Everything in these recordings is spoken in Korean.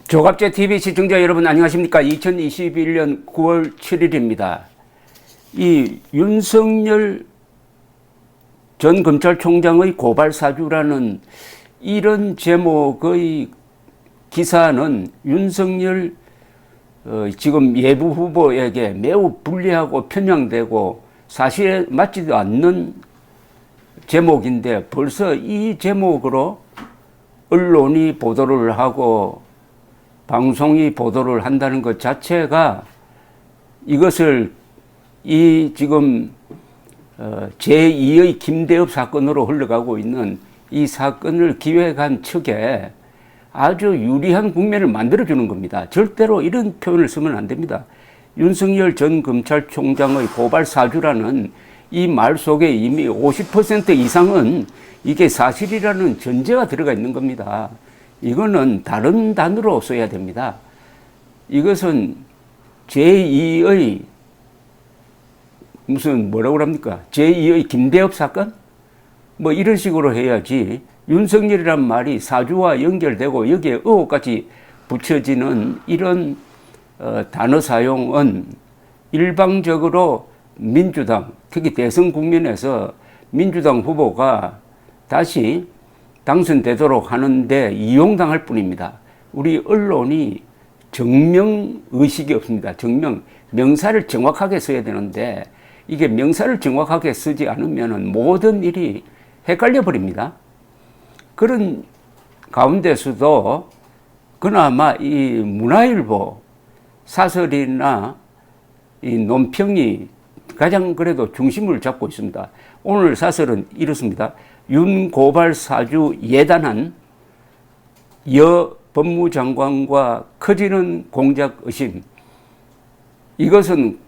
조갑제 TV 시청자 여러분 안녕하십니까? 2021년 9월 7일입니다. 이 윤석열 전 검찰총장의 고발 사주라는 이런 제목의 기사는 윤석열 지금 예부 후보에게 매우 불리하고 편향되고 사실에 맞지도 않는 제목인데 벌써 이 제목으로 언론이 보도를 하고 방송이 보도를 한다는 것 자체가 이것을 이 지금 제2의 김대엽 사건으로 흘러가고 있는 이 사건을 기획한 측에 아주 유리한 국면을 만들어주는 겁니다. 절대로 이런 표현을 쓰면 안 됩니다. 윤석열 전 검찰총장의 고발 사주라는 이 말 속에 이미 50% 이상은 이게 사실이라는 전제가 들어가 있는 겁니다. 이거는 다른 단어로 써야 됩니다. 이것은 제2의 무슨 뭐라고 합니까? 제2의 김대엽 사건? 뭐 이런 식으로 해야지 윤석열이란 말이 사주와 연결되고 여기에 의혹까지 붙여지는 이런 단어 사용은 일방적으로 민주당, 특히 대선 국면에서 민주당 후보가 다시 당선되도록 하는데 이용당할 뿐입니다. 우리 언론이 정명의식이 없습니다. 명사를 정확하게 써야 되는데 이게 명사를 정확하게 쓰지 않으면 모든 일이 헷갈려 버립니다. 그런 가운데서도 그나마 이 문화일보 사설이나 이 논평이 가장 그래도 중심을 잡고 있습니다. 오늘 사설은 이렇습니다. 윤 고발 사주 예단한 여 법무장관과 커지는 공작 의심. 이것은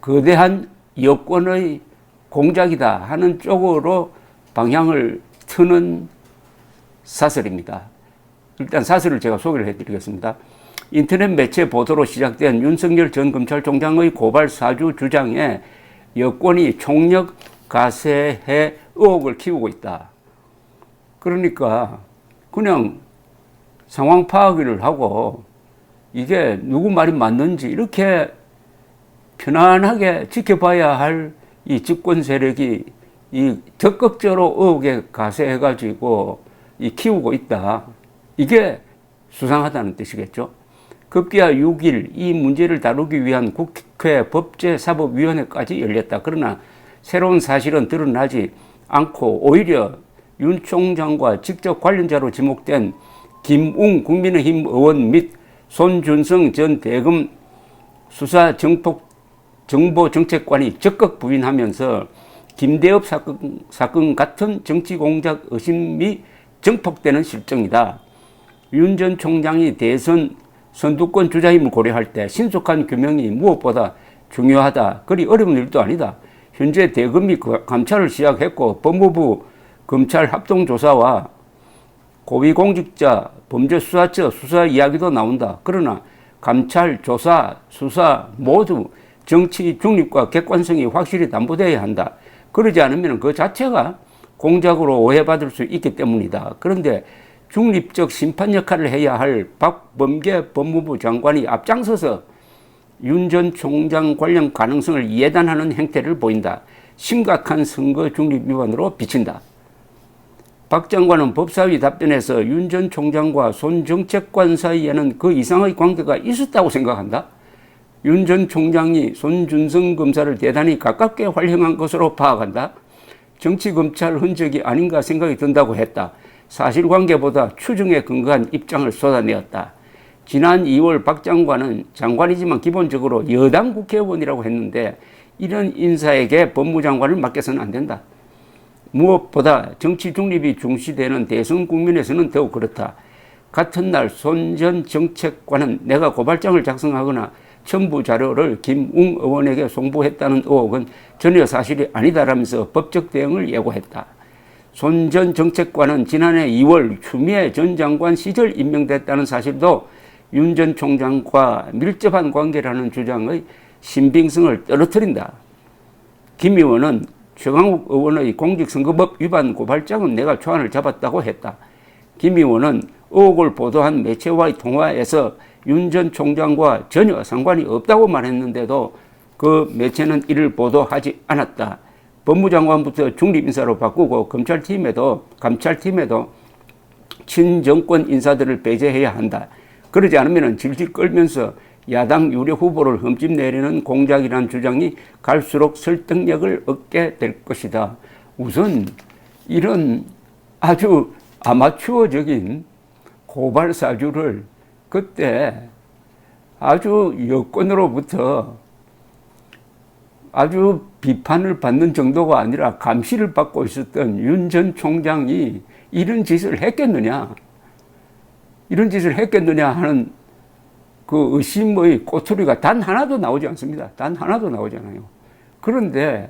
거대한 여권의 공작이다 하는 쪽으로 방향을 트는 사설입니다. 일단 사설을 제가 소개를 해드리겠습니다. 인터넷 매체 보도로 시작된 윤석열 전 검찰총장의 고발 사주 주장에 여권이 총력 가세해 의혹을 키우고 있다. 그러니까 그냥 상황 파악을 하고 이게 누구 말이 맞는지 이렇게 편안하게 지켜봐야 할 이 집권 세력이 이 적극적으로 의혹에 가세해가지고 이 키우고 있다. 이게 수상하다는 뜻이겠죠. 급기야 6일 이 문제를 다루기 위한 국회 법제사법위원회까지 열렸다. 그러나 새로운 사실은 드러나지 않고 오히려 윤 총장과 직접 관련자로 지목된 김웅 국민의힘 의원 및 손준성 전 대검 수사정보정책관이 적극 부인하면서 김대엽 사건 같은 정치공작 의심이 증폭되는 실정이다. 윤 전 총장이 대선 선두권 주자임을 고려할 때 신속한 규명이 무엇보다 중요하다. 그리 어려운 일도 아니다. 현재 대검이 감찰을 시작했고 법무부 검찰 합동조사와 고위공직자 범죄수사처 수사 이야기도 나온다. 그러나 감찰, 조사, 수사 모두 정치 중립과 객관성이 확실히 담보되어야 한다. 그러지 않으면 그 자체가 공작으로 오해받을 수 있기 때문이다. 그런데 중립적 심판 역할을 해야 할 박범계 법무부 장관이 앞장서서 윤 전 총장 관련 가능성을 예단하는 행태를 보인다. 심각한 선거 중립 위반으로 비친다. 박 장관은 법사위 답변에서 윤 전 총장과 손 정책관 사이에는 그 이상의 관계가 있었다고 생각한다. 윤 전 총장이 손준성 검사를 대단히 가깝게 활용한 것으로 파악한다. 정치검찰 흔적이 아닌가 생각이 든다고 했다. 사실관계보다 추정에 근거한 입장을 쏟아내었다. 지난 2월 박 장관은 장관이지만 기본적으로 여당 국회의원이라고 했는데 이런 인사에게 법무장관을 맡겨서는 안 된다. 무엇보다 정치 중립이 중시되는 대선 국면에서는 더욱 그렇다. 같은 날 손 전 정책관은 내가 고발장을 작성하거나 첨부 자료를 김웅 의원에게 송부했다는 의혹은 전혀 사실이 아니다라면서 법적 대응을 예고했다. 손 전 정책관은 지난해 2월 추미애 전 장관 시절 임명됐다는 사실도 윤 전 총장과 밀접한 관계라는 주장의 신빙성을 떨어뜨린다. 김 의원은 최강욱 의원의 공직선거법 위반 고발장은 내가 초안을 잡았다고 했다. 김 의원은 의혹을 보도한 매체와의 통화에서 윤 전 총장과 전혀 상관이 없다고 말했는데도 그 매체는 이를 보도하지 않았다. 법무장관부터 중립인사로 바꾸고 감찰팀에도 친정권 인사들을 배제해야 한다. 그러지 않으면 질질 끌면서 야당 유력 후보를 흠집내려는 공작이라는 주장이 갈수록 설득력을 얻게 될 것이다. 우선 이런 아주 아마추어적인 고발 사주를 그때 아주 여권으로부터 아주 비판을 받는 정도가 아니라 감시를 받고 있었던 윤 전 총장이 이런 짓을 했겠느냐 하는 그 의심의 꼬투리가 단 하나도 나오지 않습니다. 단 하나도 나오지 않아요. 그런데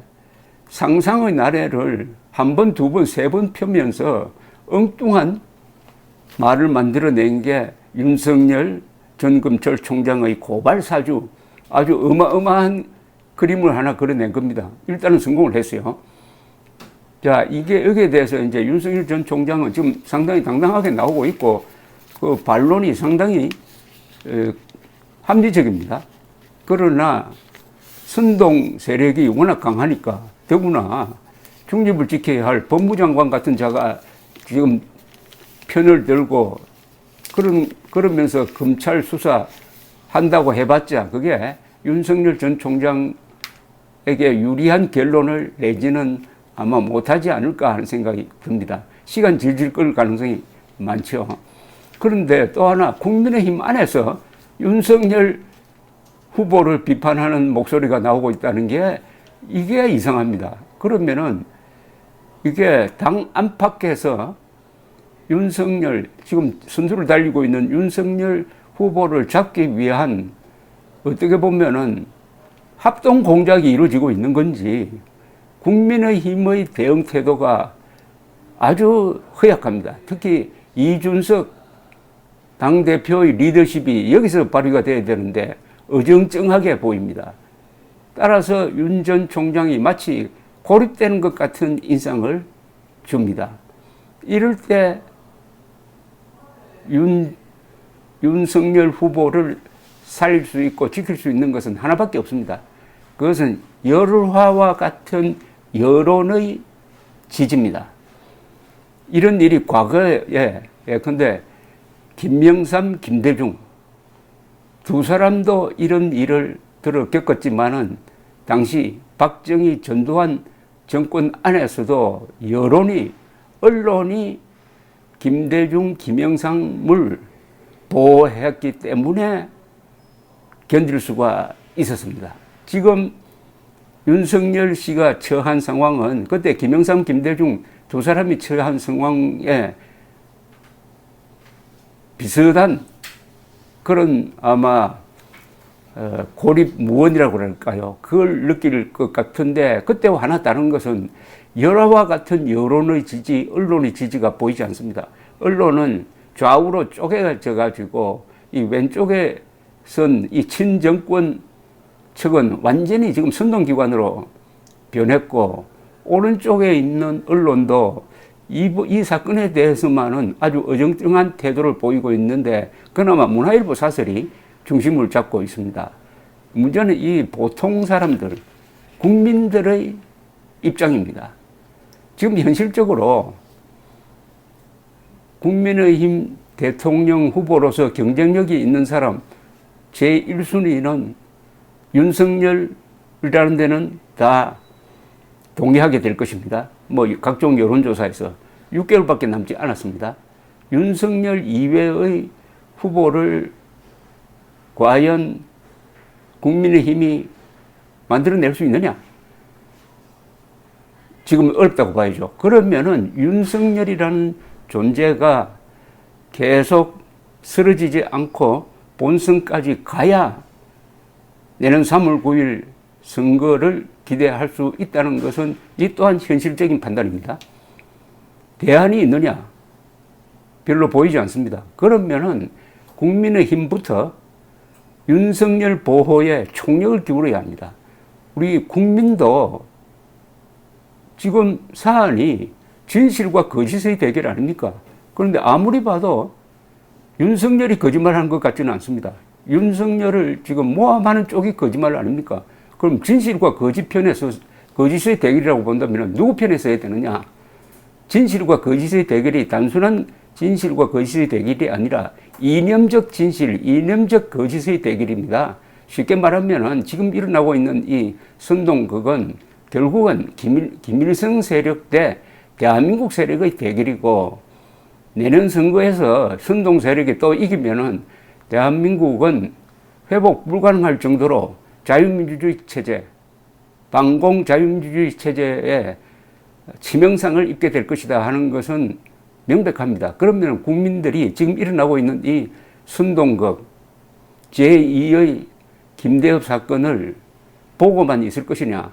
상상의 나래를 한 번, 두 번, 세 번 펴면서 엉뚱한 말을 만들어낸 게 윤석열 전 검찰총장의 고발 사주, 아주 어마어마한 그림을 하나 그려낸 겁니다. 일단은 성공을 했어요. 자, 여기에 대해서 이제 윤석열 전 총장은 지금 상당히 당당하게 나오고 있고, 그 반론이 상당히 합리적입니다. 그러나 선동 세력이 워낙 강하니까 더구나 중립을 지켜야 할 법무장관 같은 자가 지금 편을 들고 그러면서 검찰 수사 한다고 해봤자 그게 윤석열 전 총장에게 유리한 결론을 내지는 아마 못하지 않을까 하는 생각이 듭니다. 시간 질질 끌 가능성이 많죠. 그런데 또 하나 국민의힘 안에서 윤석열 후보를 비판하는 목소리가 나오고 있다는 게 이게 이상합니다. 그러면은 이게 당 안팎에서 윤석열, 지금 선수를 달리고 있는 윤석열 후보를 잡기 위한 어떻게 보면은 합동 공작이 이루어지고 있는 건지 국민의힘의 대응 태도가 아주 허약합니다. 특히 이준석 당대표의 리더십이 여기서 발휘가 돼야 되는데 어정쩡하게 보입니다. 따라서 윤 전 총장이 마치 고립되는 것 같은 인상을 줍니다. 이럴 때 윤석열 후보를 살릴 수 있고 지킬 수 있는 것은 하나밖에 없습니다. 그것은 열화와 같은 여론의 지지입니다. 이런 일이 과거에 예컨대 김명삼, 김대중 두 사람도 이런 일을 들어 겪었지만은 당시 박정희, 전두환 정권 안에서도 언론이 김대중, 김영삼을 보호했기 때문에 견딜 수가 있었습니다. 지금 윤석열 씨가 처한 상황은 그때 김영삼, 김대중 두 사람이 처한 상황에 비슷한 그런 아마 고립무원이라고 그럴까요? 그걸 느낄 것 같은데 그때와 하나 다른 것은 열화와 같은 여론의 지지, 언론의 지지가 보이지 않습니다. 언론은 좌우로 쪼개져 가지고 이 왼쪽에 선 이 친정권 측은 완전히 지금 선동기관으로 변했고 오른쪽에 있는 언론도 이 사건에 대해서만은 아주 어정쩡한 태도를 보이고 있는데 그나마 문화일보 사설이 중심을 잡고 있습니다. 문제는 이 보통 사람들, 국민들의 입장입니다. 지금 현실적으로 국민의힘 대통령 후보로서 경쟁력이 있는 사람 제1순위는 윤석열이라는 데는 다 동의하게 될 것입니다. 뭐 각종 여론조사에서 6개월밖에 남지 않았습니다. 윤석열 이외의 후보를 과연 국민의힘이 만들어낼 수 있느냐? 지금 어렵다고 봐야죠. 그러면은 윤석열이라는 존재가 계속 쓰러지지 않고 본선까지 가야 내년 3월 9일 선거를 기대할 수 있다는 것은 이 또한 현실적인 판단입니다. 대안이 있느냐? 별로 보이지 않습니다. 그러면은 국민의힘부터 윤석열 보호에 총력을 기울여야 합니다. 우리 국민도 지금 사안이 진실과 거짓의 대결 아닙니까? 그런데 아무리 봐도 윤석열이 거짓말하는 것 같지는 않습니다. 윤석열을 지금 모함하는 쪽이 거짓말 아닙니까? 그럼 진실과 거짓 편에서 거짓의 대결이라고 본다면 누구 편에 서야 되느냐? 진실과 거짓의 대결이 단순한 진실과 거짓의 대결이 아니라 이념적 진실, 이념적 거짓의 대결입니다. 쉽게 말하면 지금 일어나고 있는 이 선동극은 결국은 김일성 세력 대 대한민국 세력의 대결이고, 내년 선거에서 선동 세력이 또 이기면은 대한민국은 회복 불가능할 정도로 자유민주주의 체제, 반공 자유민주주의 체제에 치명상을 입게 될 것이다 하는 것은 명백합니다. 그러면 국민들이 지금 일어나고 있는 이 선동극 제2의 김대엽 사건을 보고만 있을 것이냐,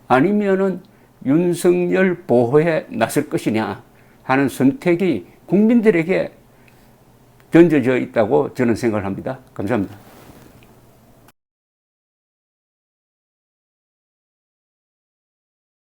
아니면은 윤석열 보호에 나설 것이냐 하는 선택이 국민들에게 던져져 있다고 저는 생각을 합니다. 감사합니다.